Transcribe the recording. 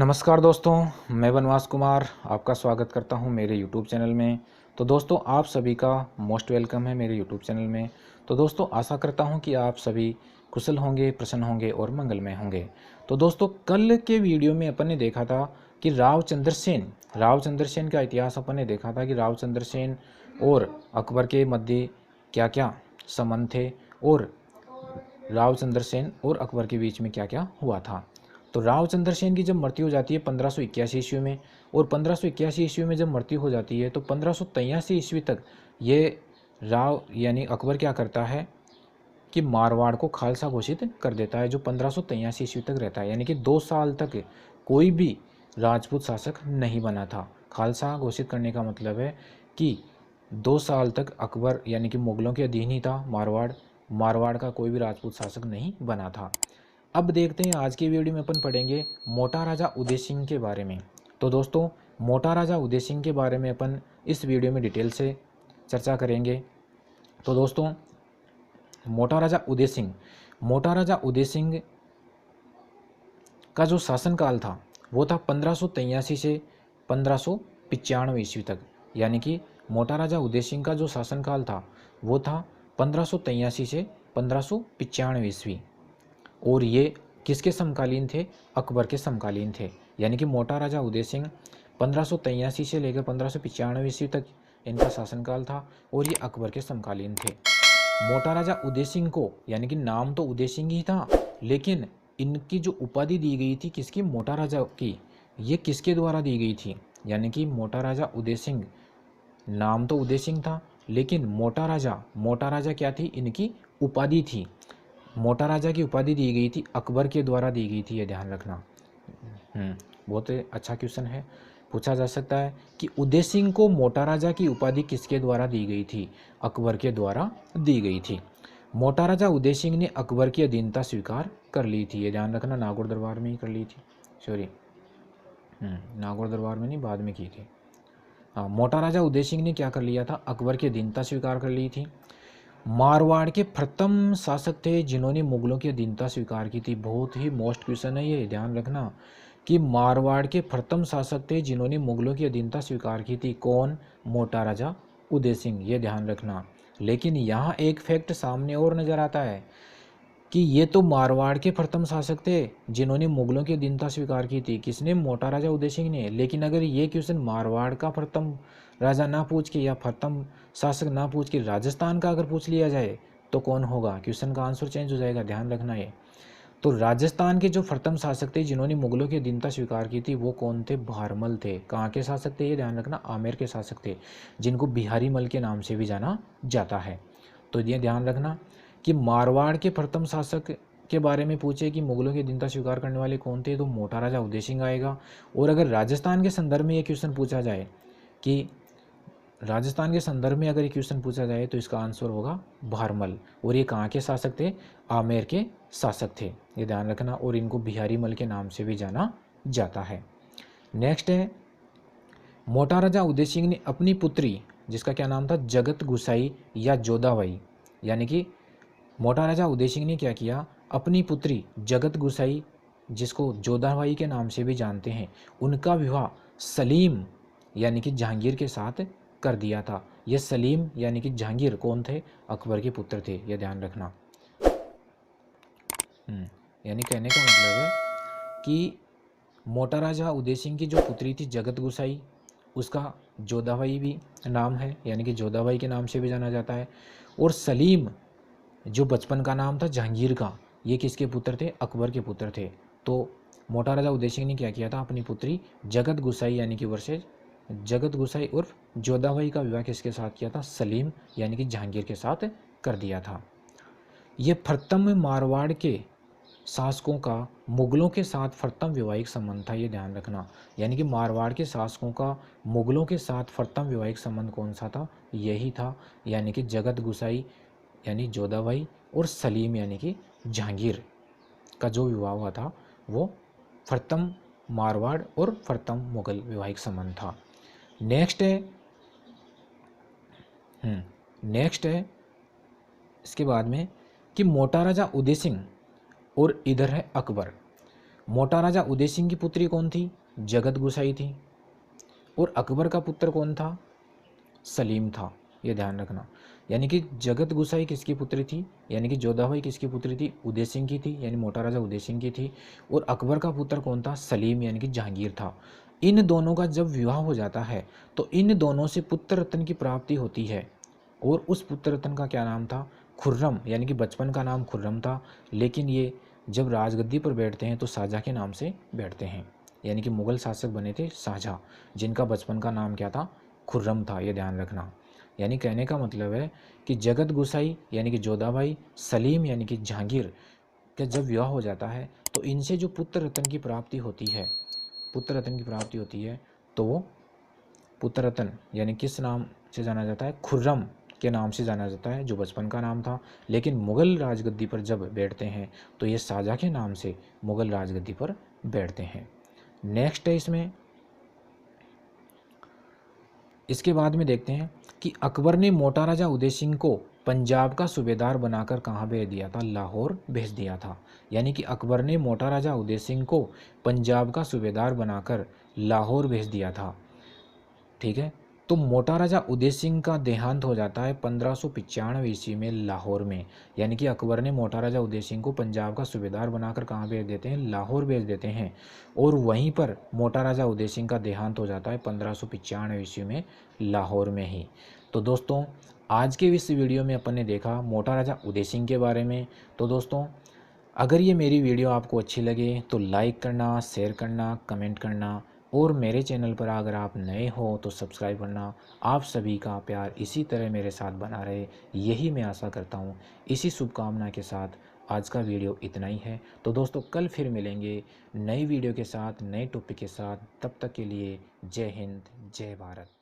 नमस्कार दोस्तों, मैं वनवास कुमार आपका स्वागत करता हूं मेरे YouTube चैनल में। तो दोस्तों, आप सभी का मोस्ट वेलकम है मेरे YouTube चैनल में। तो दोस्तों, आशा करता हूं कि आप सभी कुशल होंगे, प्रसन्न होंगे और मंगलमय होंगे। तो दोस्तों, कल के वीडियो में अपन ने देखा था कि रावचंद्र सेन का इतिहास अपन ने देखा था कि रावचंद्र सेन और अकबर के मध्य क्या क्या संबंध थे और रावचंद्र सेन और अकबर के बीच में क्या क्या हुआ था। तो रावचंद्र सेन की जब मृत्यु हो जाती है 1581 ईस्वी में, और 1581 ईस्वी में जब मृत्यु हो जाती है तो 1583 ईस्वी तक ये राव यानी अकबर क्या करता है कि मारवाड़ को खालसा घोषित कर देता है, जो 1583 ईस्वी तक रहता है। यानी कि 2 साल तक कोई भी राजपूत शासक नहीं बना था। खालसा घोषित करने का मतलब है कि 2 साल तक अकबर यानी कि मुगलों के अधीन ही था मारवाड़ का कोई भी राजपूत शासक नहीं बना था। अब देखते हैं आज की वीडियो में अपन पढ़ेंगे मोटा राजा उदय सिंह के बारे में। तो दोस्तों, मोटा राजा उदय सिंह के बारे में अपन इस वीडियो में डिटेल से चर्चा करेंगे। तो दोस्तों, मोटा राजा उदय सिंह का जो शासनकाल था वो था 1583 से 1595 ईस्वी तक। यानी कि मोटा राजा उदय सिंह का जो शासनकाल था वो था 1583 से 1595 ईस्वी, और ये किसके समकालीन थे? अकबर के समकालीन थे। यानी कि मोटा राजा उदय सिंह 1583 से लेकर 1595 ईस्वी तक इनका शासनकाल था और ये अकबर के समकालीन थे। मोटा राजा उदय सिंह को, यानी कि नाम तो उदय सिंह ही था, लेकिन इनकी जो उपाधि दी गई थी किसकी? मोटा राजा की। ये किसके द्वारा दी गई थी? यानी कि मोटा राजा उदय सिंह, नाम तो उदय सिंह था लेकिन मोटा राजा क्या थी? इनकी उपाधि थी। मोटा राजा की उपाधि दी गई थी, अकबर के द्वारा दी गई थी, ये ध्यान रखना। बहुत अच्छा क्वेश्चन है, पूछा जा सकता है कि उदय सिंह को मोटा राजा की उपाधि किसके द्वारा दी गई थी? अकबर के द्वारा दी गई थी। मोटा राजा उदय सिंह ने अकबर की अधीनता स्वीकार कर ली थी, ये ध्यान रखना। नागौर दरबार में ही कर ली थी, सॉरी, नागौर दरबार में नहीं, बाद में की थी। हाँ, मोटा राजा उदय सिंह ने क्या कर लिया था? अकबर की अधीनता स्वीकार कर ली थी। मारवाड़ के प्रथम शासक थे जिन्होंने मुगलों की अधीनता स्वीकार की थी। बहुत ही मोस्ट क्वेश्चन है ये, ध्यान रखना कि मारवाड़ के प्रथम शासक थे जिन्होंने मुगलों की अधीनता स्वीकार की थी। कौन? मोटा राजा उदय सिंह, ये ध्यान रखना। लेकिन यहाँ एक फैक्ट सामने और नजर आता है कि ये तो मारवाड़ के प्रथम शासक थे जिन्होंने मुगलों की अधीनता स्वीकार की थी। किसने? मोटा राजा उदय सिंह ने। लेकिन अगर ये क्वेश्चन मारवाड़ का प्रथम राजा ना पूछ के या प्रथम शासक ना पूछ के राजस्थान का अगर पूछ लिया जाए तो कौन होगा? क्वेश्चन का आंसर चेंज हो जाएगा, ध्यान रखना ये। तो राजस्थान के जो प्रथम शासक थे जिन्होंने मुगलों की अधीनता स्वीकार की थी वो कौन थे? भारमल थे। कहाँ के शासक थे? ये ध्यान रखना, आमेर के शासक थे, जिनको बिहारी मल के नाम से भी जाना जाता है। तो ये ध्यान रखना कि मारवाड़ के प्रथम शासक के बारे में पूछे कि मुगलों की अधीनता स्वीकार करने वाले कौन थे, तो मोटा राजा उदय सिंह आएगा। और अगर राजस्थान के संदर्भ में ये क्वेश्चन पूछा जाए कि राजस्थान के संदर्भ में अगर ये क्वेश्चन पूछा जाए तो इसका आंसर होगा भारमल। और ये कहाँ के शासक थे? आमेर के शासक थे, ये ध्यान रखना। और इनको बिहारी मल के नाम से भी जाना जाता है। नेक्स्ट है, मोटा राजा उदय सिंह ने अपनी पुत्री, जिसका क्या नाम था? जगत गुसाई या जोधाबाई। यानी कि मोटा राजा उदय सिंह ने क्या किया? अपनी पुत्री जगत गुसाई, जिसको जोधाबाई के नाम से भी जानते हैं, उनका विवाह सलीम यानी कि जहांगीर के साथ कर दिया था। ये सलीम यानी कि जहांगीर कौन थे? अकबर के पुत्र थे, यह ध्यान रखना। यानी कहने का मतलब है कि मोटा राजा उदय सिंह की जो पुत्री थी जगत गुसाई, उसका जोधाबाई भी नाम है, यानी कि जोधाबाई के नाम से भी जाना जाता है। और सलीम जो बचपन का नाम था जहांगीर का, ये किसके पुत्र थे? अकबर के पुत्र थे। तो मोटा राजा उदय सिंह ने क्या किया था? अपनी पुत्री जगत गुसाई यानी कि वर्षे जगत गुसाई उर्फ जोधाबाई का विवाह किसके साथ किया था? सलीम यानी कि जहांगीर के साथ कर दिया था। ये प्रथम मारवाड़ के शासकों का मुगलों के साथ प्रथम वैवाहिक संबंध था, ये ध्यान रखना। यानी कि मारवाड़ के शासकों का मुगलों के साथ प्रथम वैवाहिक संबंध कौन सा था? यही था, यानी कि जगत गुसाई यानी जोधाबाई और सलीम यानी कि जहांगीर का जो विवाह हुआ था वो प्रथम मारवाड़ और प्रथम मुगल वैवाहिक संबंध था। नेक्स्ट है इसके बाद में कि मोटा राजा उदय सिंह और इधर है अकबर। मोटा राजा उदय सिंह की पुत्री कौन थी? जगत गुसाई थी। और अकबर का पुत्र कौन था? सलीम था। ये ध्यान रखना। यानी कि जगत गुसाई किसकी पुत्री थी? यानी कि जोधाबाई किसकी पुत्री थी? उदय सिंह की थी, यानी मोटा राजा उदय सिंह की थी। और अकबर का पुत्र कौन था? सलीम यानी कि जहांगीर था। इन दोनों का जब विवाह हो जाता है तो इन दोनों से पुत्र रत्न की प्राप्ति होती है। और उस पुत्र रत्न का क्या नाम था? खुर्रम, यानी कि बचपन का नाम खुर्रम था, लेकिन ये जब राजगद्दी पर बैठते हैं तो शाहजहाँ के नाम से बैठते हैं। यानी कि मुग़ल शासक बने थे शाहजहाँ, जिनका बचपन का नाम क्या था? खुर्रम था। ये ध्यान रखना। यानी कहने का मतलब है कि जगत गुसाई यानी कि जोधाबाई, सलीम यानी कि जहांगीर का जब विवाह हो जाता है तो इनसे जो पुत्र रत्न की प्राप्ति होती है, पुत्र रत्न की प्राप्ति होती है, तो वो पुत्र रत्न यानी किस नाम से जाना जाता है? खुर्रम के नाम से जाना जाता है, जो बचपन का नाम था। लेकिन मुग़ल राजगद्दी पर जब बैठते हैं तो ये शाहजहाँ के नाम से मुग़ल राजगद्दी पर बैठते हैं। नेक्स्ट है इसमें, इसके बाद में देखते हैं कि अकबर ने मोटा राजा उदय सिंह को पंजाब का सूबेदार बनाकर कहाँ भेज दिया था? लाहौर भेज दिया था। यानी कि अकबर ने मोटा राजा उदय सिंह को पंजाब का सूबेदार बनाकर लाहौर भेज दिया था। ठीक है। तो मोटा राजा उदय सिंह का देहांत हो जाता है 1595 ईस्वी में लाहौर में। यानी कि अकबर ने मोटा राजा उदय सिंह को पंजाब का सूबेदार बनाकर कहाँ भेज देते हैं? लाहौर भेज देते हैं। और वहीं पर मोटा राजा उदय सिंह का देहांत हो जाता है 1595 ईस्वी में लाहौर में ही। तो दोस्तों, आज के इस वीडियो में अपन ने देखा मोटा राजा उदय सिंह के बारे में। तो दोस्तों, अगर ये मेरी वीडियो आपको अच्छी लगे तो लाइक करना, शेयर करना, कमेंट करना, और मेरे चैनल पर अगर आप नए हो तो सब्सक्राइब करना। आप सभी का प्यार इसी तरह मेरे साथ बना रहे, यही मैं आशा करता हूँ। इसी शुभकामना के साथ आज का वीडियो इतना ही है। तो दोस्तों, कल फिर मिलेंगे नई वीडियो के साथ, नए टॉपिक के साथ। तब तक के लिए जय हिंद, जय भारत।